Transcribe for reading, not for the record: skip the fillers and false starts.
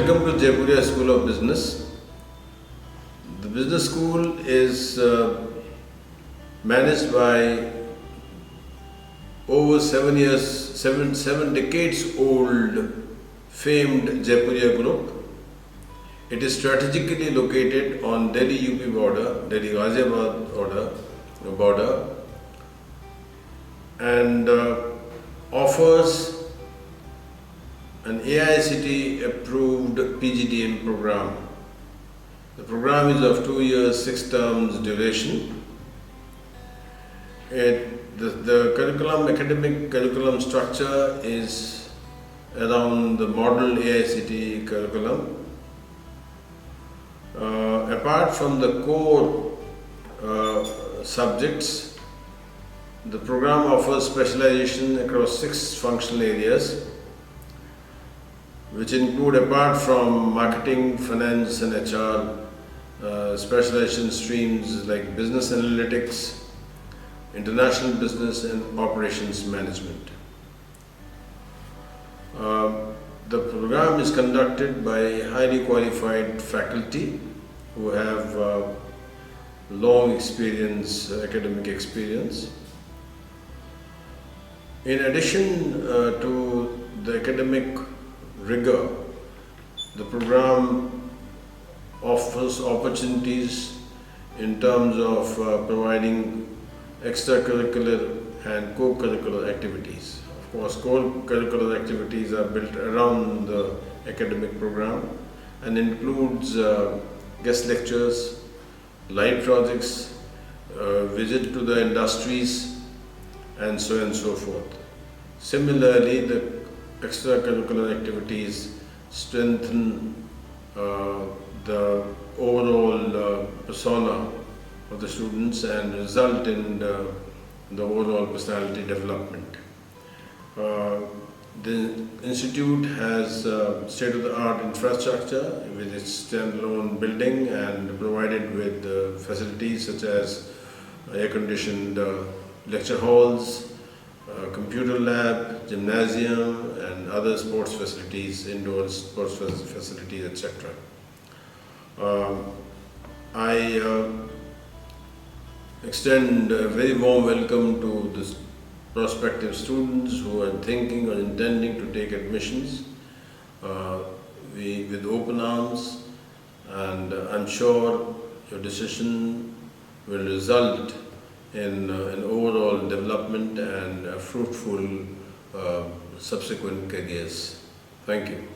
Welcome to Jaipuria School of Business. The business school is managed by over 7 decades old famed Jaipuria group. It is strategically located on Delhi-UP border, Delhi-Ghaziabad border, and offers an AICTE approved PGDM program. The program is of 2 years, 6 terms duration. The academic curriculum structure is around the model AICTE curriculum. Apart from the core subjects, the program offers specialization across 6 functional areas, which include, apart from marketing, finance and HR, specialization streams like business analytics, international business and operations management. The program is conducted by highly qualified faculty who have long experience, academic experience. In addition to the academic rigour, the program offers opportunities in terms of providing extracurricular and co-curricular activities. Of course, co-curricular activities are built around the academic program and includes guest lectures, live projects, visit to the industries, and so on and so forth. Similarly, the extracurricular activities strengthen the overall persona of the students and result in the overall personality development. The institute has state-of-the-art infrastructure with its standalone building and provided with facilities such as air-conditioned lecture halls, computer lab, gymnasium and other sports facilities, indoor sports facilities, etc. I extend a very warm welcome to the prospective students who are thinking or intending to take admissions with open arms, and I'm sure your decision will result in an overall development and fruitful subsequent careers. Thank you.